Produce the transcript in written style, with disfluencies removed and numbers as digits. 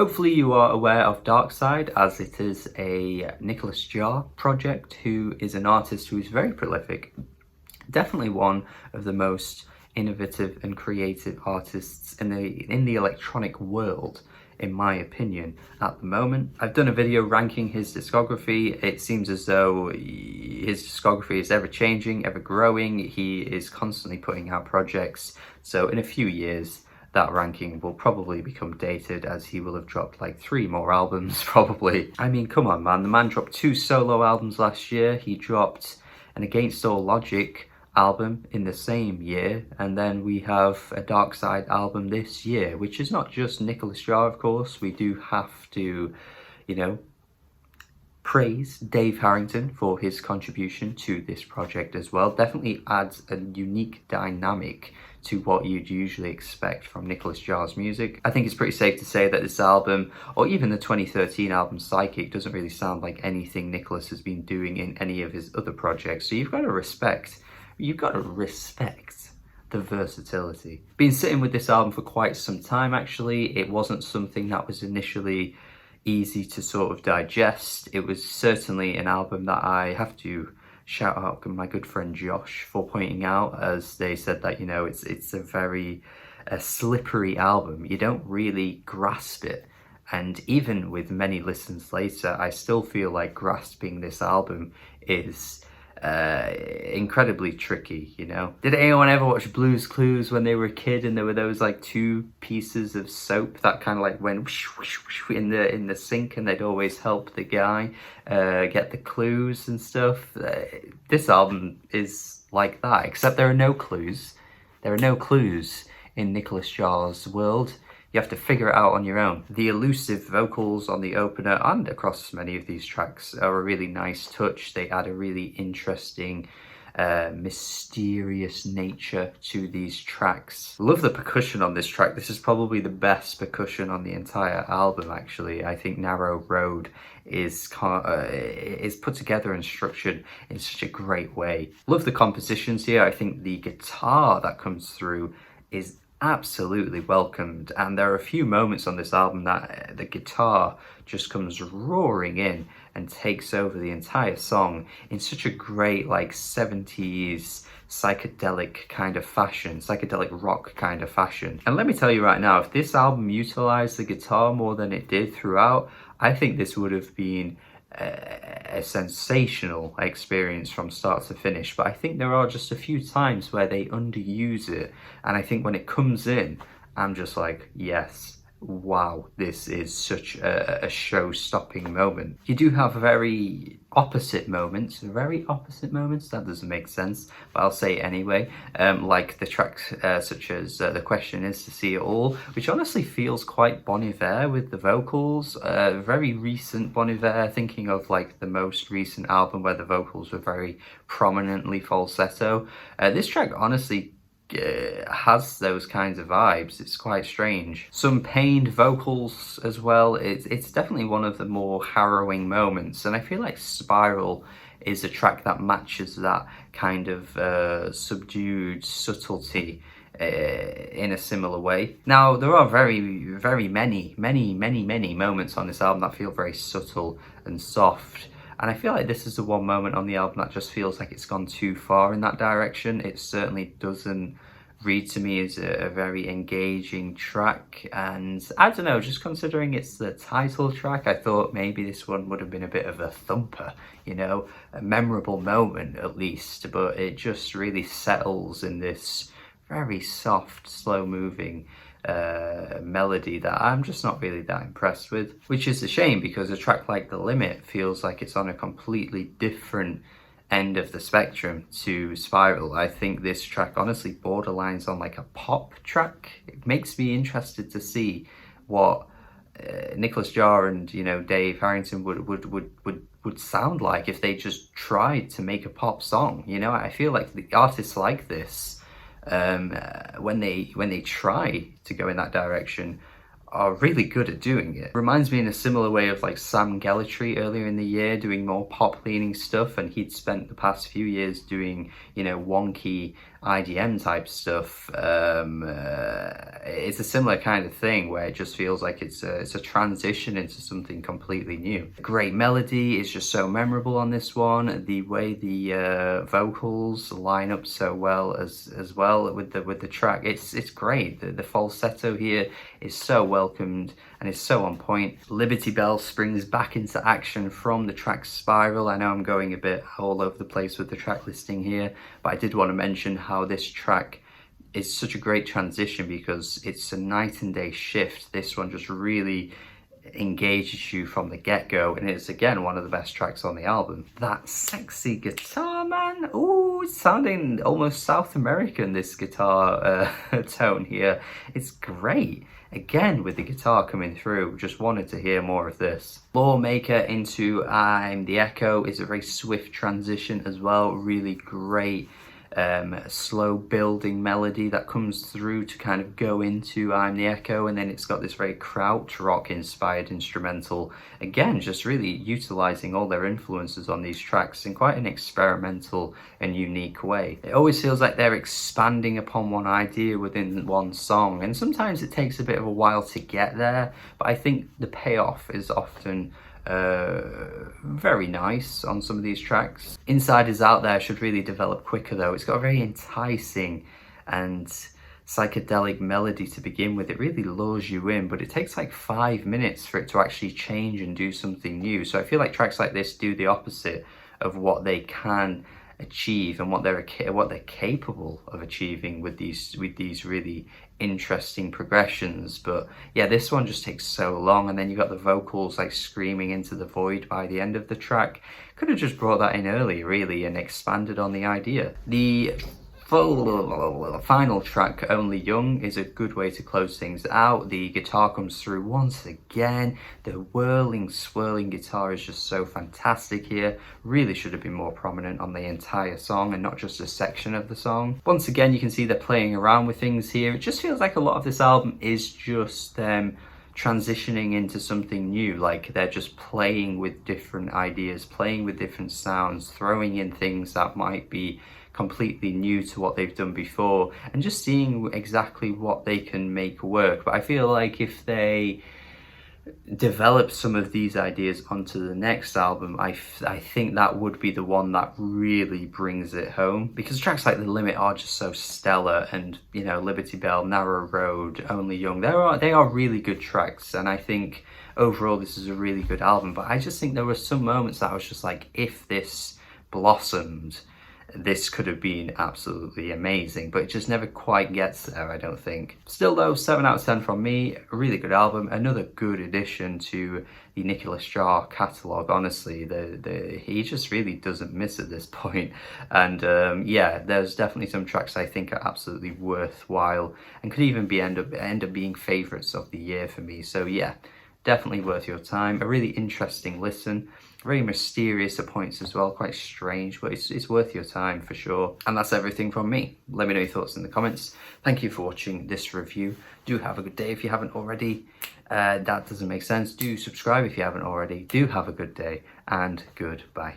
Hopefully you are aware of Darkside, as it is a Nicholas Jar project, who is an artist who is very prolific. Definitely one of the most innovative and creative artists in the electronic world, in my opinion, at the moment. I've done a video ranking his discography. It seems as though his discography is ever changing, ever growing. He is constantly putting out projects. So in a few years, that ranking will probably become dated, as he will have dropped like 3 more albums, probably. I mean, come on, man. The man dropped 2 solo albums last year. He dropped an Against All Logic album in the same year, and then we have a Darkside album this year, which is not just Nicholas Jar, of course. We do have to, you know, praise Dave Harrington for his contribution to this project as well. Definitely adds a unique dynamic to what you'd usually expect from Nicholas Jar's music. I think it's pretty safe to say that this album, or even the 2013 album Psychic, doesn't really sound like anything Nicholas has been doing in any of his other projects. So you've got to respect the versatility. Been sitting with this album for quite some time, actually. It wasn't something that was initially easy to sort of digest. It was certainly an album that I have to shout out my good friend Josh for pointing out, as they said that, you know, it's a very slippery album. You don't really grasp it. And even with many listens later, I still feel like grasping this album is incredibly tricky, you know. Did anyone ever watch Blue's Clues when they were a kid, and there were those like 2 pieces of soap that kind of like went whoosh, whoosh, whoosh in the sink, and they'd always help the guy get the clues and stuff? This album is like that, except there are no clues. There are no clues in Nicholas Jar's world. You have to figure it out on your own. The elusive vocals on the opener and across many of these tracks are a really nice touch. They add a really interesting, mysterious nature to these tracks. Love the percussion on this track. This is probably the best percussion on the entire album, actually. I think Narrow Road is put together and structured in such a great way. Love the compositions here. I think the guitar that comes through is absolutely welcomed, and there are a few moments on this album that the guitar just comes roaring in and takes over the entire song in such a great like 70s psychedelic kind of fashion, psychedelic rock kind of fashion. And let me tell you right now, if this album utilized the guitar more than it did throughout, I think this would have been a sensational experience from start to finish. But I think there are just a few times where they underuse it, and I think when it comes in, I'm just like, yes, wow, this is such a show-stopping moment. You do have very opposite moments, that doesn't make sense, but I'll say it anyway, like the tracks such as The Question Is to See It All, which honestly feels quite Bon Iver with the vocals, very recent Bon Iver, thinking of like the most recent album where the vocals were very prominently falsetto. This track honestly has those kinds of vibes. It's quite strange. Some pained vocals as well. It's definitely one of the more harrowing moments, and I feel like Spiral is a track that matches that kind of subdued subtlety in a similar way. Now, there are very many moments on this album that feel very subtle and soft, and I feel like this is the one moment on the album that just feels like it's gone too far in that direction. It certainly doesn't read to me as a very engaging track, and I don't know, just considering it's the title track, I thought maybe this one would have been a bit of a thumper, you know, a memorable moment at least, but it just really settles in this very soft, slow-moving melody that I'm just not really that impressed with, which is a shame, because a track like The Limit feels like it's on a completely different end of the spectrum to Spiral. I think this track honestly borderlines on like a pop track. It makes me interested to see what Nicholas Jar and, you know, Dave Harrington would sound like if they just tried to make a pop song. You know, I feel like the artists like this, when they try to go in that direction, are really good at doing it. Reminds me in a similar way of like Sam Gellatry earlier in the year, doing more pop leaning stuff, and he'd spent the past few years doing, you know, wonky IDM type stuff, it's a similar kind of thing where it just feels like it's a transition into something completely new. Great melody is just so memorable on this one. The way the vocals line up so well as well with the track, it's great. The falsetto here is so welcomed and is so on point. Liberty Bell springs back into action from the track Spiral. I know I'm going a bit all over the place with the track listing here, but I did want to mention how this track is such a great transition because it's a night and day shift. This one just really engages you from the get-go, and it's again one of the best tracks on the album. That sexy guitar, man. Ooh, it's sounding almost South American, this guitar tone here. It's great. Again, with the guitar coming through, just wanted to hear more of this. Lawmaker into I'm the Echo is a very swift transition as well. Really great slow building melody that comes through to kind of go into I'm the Echo, and then it's got this very Krautrock inspired instrumental, again just really utilizing all their influences on these tracks in quite an experimental and unique way. It always feels like they're expanding upon one idea within one song, and sometimes it takes a bit of a while to get there, but I think the payoff is often very nice on some of these tracks. Inside Is Out There should really develop quicker though. It's got a very enticing and psychedelic melody to begin with. It really lures you in, but it takes like 5 minutes for it to actually change and do something new. So I feel like tracks like this do the opposite of what they can achieve and what they're capable of achieving with these really interesting progressions. But yeah, this one just takes so long, and then you got the vocals like screaming into the void by the end of the track. Could have just brought that in early really and expanded on the idea. The final track, Only Young, is a good way to close things out. The guitar comes through once again. The whirling, swirling guitar is just so fantastic here. Really should have been more prominent on the entire song and not just a section of the song. Once again, you can see they're playing around with things here. It just feels like a lot of this album is just them transitioning into something new. Like they're just playing with different ideas, playing with different sounds, throwing in things that might be completely new to what they've done before, and just seeing exactly what they can make work. But I feel like if they develop some of these ideas onto the next album, I think that would be the one that really brings it home, because tracks like The Limit are just so stellar, and you know, Liberty Bell, Narrow Road, Only Young, they are really good tracks, and I think overall this is a really good album. But I just think there were some moments that I was just like, if this blossomed, this could have been absolutely amazing, but it just never quite gets there, I don't think. Still though, 7 out of 10 from me. A really good album, another good addition to the Nicholas Jar catalogue. Honestly, he just really doesn't miss at this point. And yeah, there's definitely some tracks I think are absolutely worthwhile and could even end up being favourites of the year for me. So yeah, definitely worth your time. A really interesting listen. Very mysterious at points as well, quite strange, but it's worth your time for sure. And that's everything from me. Let me know your thoughts in the comments. Thank you for watching this review. Do have a good day if you haven't already. That doesn't make sense. Do subscribe if you haven't already. Do have a good day, and goodbye.